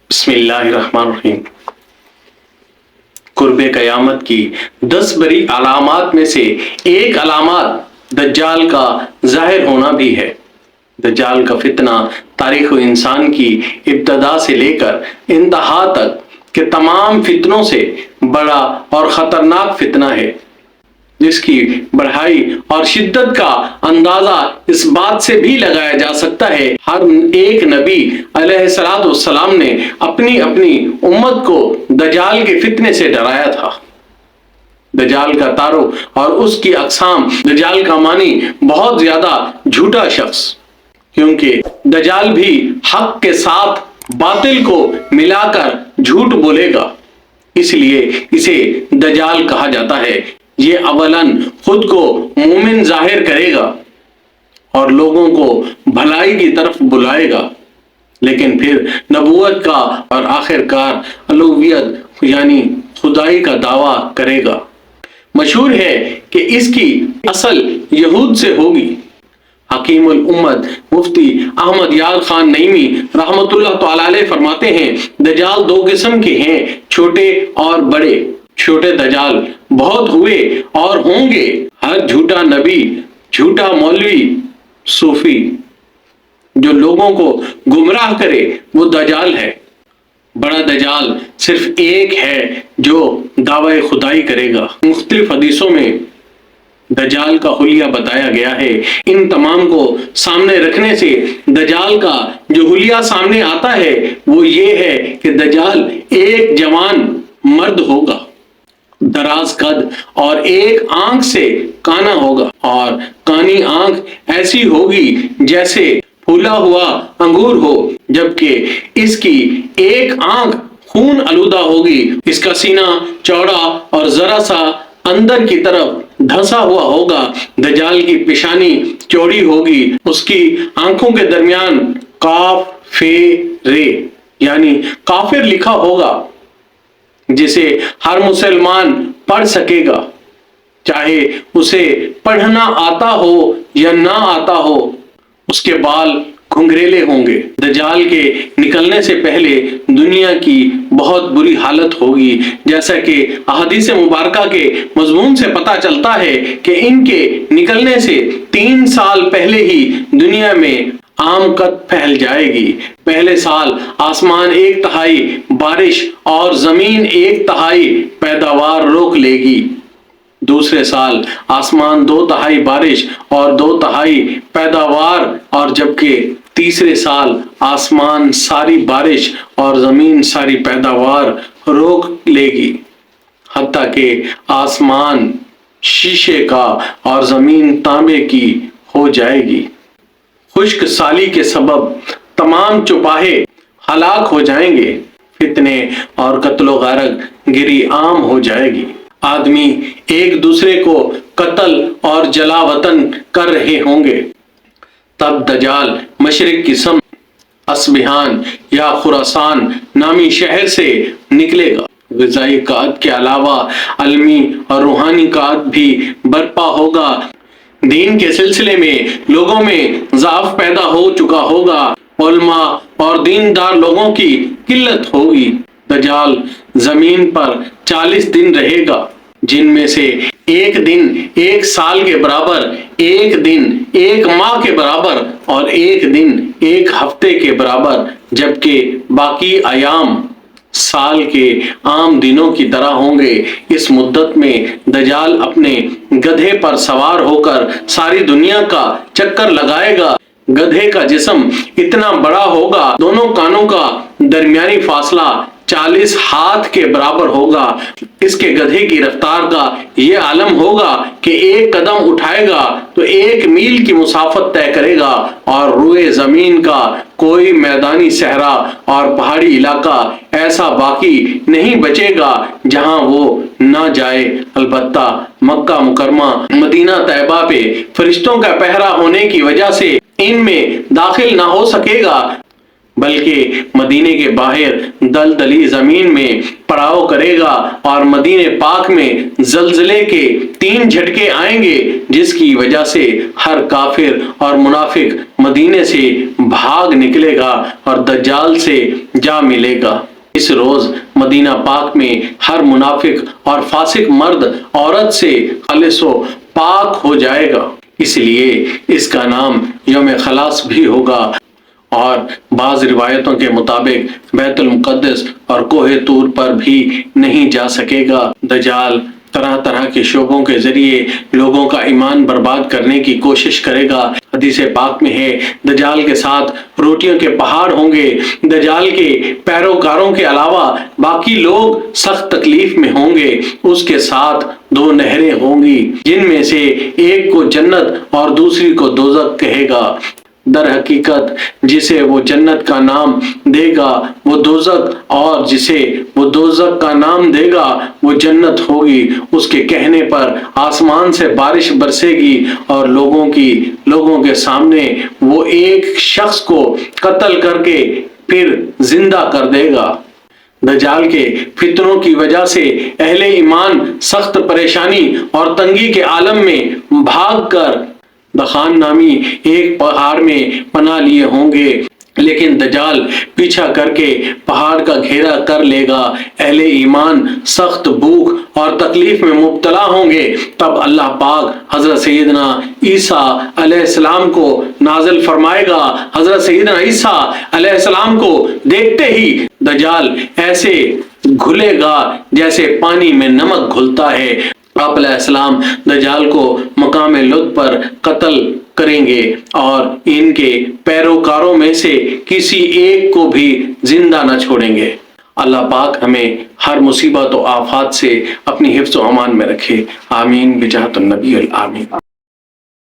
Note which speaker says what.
Speaker 1: بسم اللہ الرحمن الرحیم۔ قرب قیامت کی 10 بڑی علامات میں سے ایک علامات دجال کا ظاہر ہونا بھی ہے۔ دجال کا فتنہ تاریخ و انسان کی ابتدا سے لے کر انتہا تک کے تمام فتنوں سے بڑا اور خطرناک فتنہ ہے، جس کی بڑائی اور شدت کا اندازہ اس بات سے بھی لگایا جا سکتا ہے ہر ایک نبی علیہ السلام نے اپنی امت کو دجال کے فتنے سے ڈرایا تھا۔ دجال کا تعارف اور اس کی اقسام۔ دجال کا معنی بہت زیادہ جھوٹا شخص، کیونکہ دجال بھی حق کے ساتھ باطل کو ملا کر جھوٹ بولے گا، اس لیے اسے دجال کہا جاتا ہے۔ یہ اولاً خود کو مومن ظاہر کرے گا اور لوگوں کو بھلائی کی طرف بلائے گا، لیکن پھر نبوت کا اور آخر کار الوہیت یعنی خدائی کا دعویٰ کرے گا۔ مشہور ہے کہ اس کی اصل یہود سے ہوگی۔ حکیم الامت مفتی احمد یار خان نعیمی رحمۃ اللہ تعالی علیہ فرماتے ہیں، دجال دو قسم کے ہیں، چھوٹے اور بڑے۔ چھوٹے دجال بہت ہوئے اور ہوں گے۔ ہر جھوٹا نبی، جھوٹا مولوی، صوفی جو لوگوں کو گمراہ کرے وہ دجال ہے۔ بڑا دجال صرف ایک ہے جو دعوی خدائی کرے گا۔ مختلف حدیثوں میں دجال کا حلیہ بتایا گیا ہے۔ ان تمام کو سامنے رکھنے سے دجال کا جو حلیہ سامنے آتا ہے وہ یہ ہے کہ دجال ایک جوان مرد ہوگا، دراز قد اور ایک آنکھ سے کانا ہوگا، اور کانی آنکھ ایسی ہوگی جیسے پھولا ہوا انگور ہو، جبکہ اس کی ایک آنکھ خون آلودہ ہوگی۔ اس کا سینہ چوڑا اور ذرا سا اندر کی طرف دھنسا ہوا ہوگا۔ دجال کی پیشانی چوڑی ہوگی، اس کی آنکھوں کے درمیان کاف یعنی کافر لکھا ہوگا، جسے ہر مسلمان پڑھ سکے گا، چاہے اسے پڑھنا آتا ہو یا نہ آتا ہو۔ اس کے بال گھنگریلے ہوں گے۔ دجال کے نکلنے سے پہلے دنیا کی بہت بری حالت ہوگی، جیسا کہ احادیث مبارکہ کے مضمون سے پتہ چلتا ہے کہ ان کے نکلنے سے 3 سال پہلے ہی دنیا میں عام قد پھیل جائے گی۔ پہلے سال آسمان 1/3 بارش اور زمین 1/3 پیداوار روک لے گی۔ دوسرے سال آسمان 2/3 بارش اور 2/3 پیداوار، اور جبکہ تیسرے سال آسمان ساری بارش اور زمین ساری پیداوار روک لے گی، حتیٰ کہ آسمان شیشے کا اور زمین تانبے کی ہو جائے گی۔ خشک سالی کے سبب تمام چوپاہے ہلاک ہو جائیں گے۔ فتنے اور قتل و غارت گری عام ہو جائے گی۔ آدمی ایک دوسرے کو قتل اور جلا وطن کر رہے ہوں گے۔ تب دجال مشرق کی سمت اصبہان یا خراسان نامی شہر سے نکلے گا۔ غذائی قحط کے علاوہ علمی اور روحانی قحط بھی برپا ہوگا۔ دین کے سلسلے میں لوگوں میں ضعف پیدا ہو چکا ہوگا۔ علماء اور دیندار لوگوں کی قلت ہوگی۔ دجال زمین پر 40 دن رہے گا، جن میں سے ایک دن 1 سال کے برابر، ایک دن 1 ماہ کے برابر اور ایک دن 1 ہفتے کے برابر، جبکہ باقی ایام سال کے عام دنوں کی طرح ہوں گے۔ اس مدت میں دجال اپنے گدھے پر سوار ہو کر ساری دنیا کا چکر لگائے گا۔ گدھے کا جسم اتنا بڑا ہوگا، دونوں کانوں کا درمیانی فاصلہ 40 ہاتھ کے برابر ہوگا۔ اس کے گدھے کی رفتار کا یہ عالم ہوگا کہ ایک قدم اٹھائے گا تو 1 میل کی مسافت طے کرے گا، اور روئے زمین کا کوئی میدانی صحرا اور پہاڑی علاقہ ایسا باقی نہیں بچے گا جہاں وہ نہ جائے۔ البتہ مکہ مکرمہ، مدینہ طیبہ پہ فرشتوں کا پہرا ہونے کی وجہ سے ان میں داخل نہ ہو سکے گا، بلکہ مدینے کے باہر دلدلی زمین میں پڑاؤ کرے گا، اور مدینے پاک میں زلزلے کے 3 جھٹکے آئیں گے، جس کی وجہ سے ہر کافر اور منافق مدینے سے بھاگ نکلے گا اور دجال سے جا ملے گا۔ اس روز مدینہ پاک میں ہر منافق اور فاسق مرد عورت سے خالص و پاک ہو جائے گا، اس لیے اس کا نام یوم خلاص بھی ہوگا۔ اور بعض روایتوں کے مطابق بیت المقدس اور کوہ طور پر بھی نہیں جا سکے گا۔ دجال طرح طرح کے شعبوں کے ذریعے لوگوں کا ایمان برباد کرنے کی کوشش کرے گا۔ حدیث پاک میں ہے، دجال کے ساتھ روٹیوں کے پہاڑ ہوں گے۔ دجال کے پیروکاروں کے علاوہ باقی لوگ سخت تکلیف میں ہوں گے۔ اس کے ساتھ 2 نہریں ہوں گی، جن میں سے ایک کو جنت اور دوسری کو دوزخ کہے گا۔ در حقیقت جسے وہ جنت کا نام دے گا وہ دوزخ، اور جسے وہ دوزخ کا نام دے گا وہ جنت ہوگی۔ اس کے کہنے پر آسمان سے بارش برسے گی اور لوگوں کے سامنے وہ ایک شخص کو قتل کر کے پھر زندہ کر دے گا۔ دجال کے فتنوں کی وجہ سے اہل ایمان سخت پریشانی اور تنگی کے عالم میں بھاگ کر دخان نامی ایک پہاڑ میں پناہ لیے ہوں گے، لیکن دجال پیچھا کر کے پہاڑ کا گھیرا کر لے گا۔ اہل ایمان سخت بھوک اور تکلیف میں مبتلا ہوں گے۔ تب اللہ پاک حضرت سیدنا عیسیٰ علیہ السلام کو نازل فرمائے گا۔ حضرت سیدنا عیسیٰ علیہ السلام کو دیکھتے ہی دجال ایسے گھلے گا جیسے پانی میں نمک گھلتا ہے۔ آپ علیہ السلام دجال کو مقام لد پر قتل کریں گے اور ان کے پیروکاروں میں سے کسی ایک کو بھی زندہ نہ چھوڑیں گے۔ اللہ پاک ہمیں ہر مصیبت و آفات سے اپنی حفظ و امان میں رکھے، آمین بجاہت النبی الآمین۔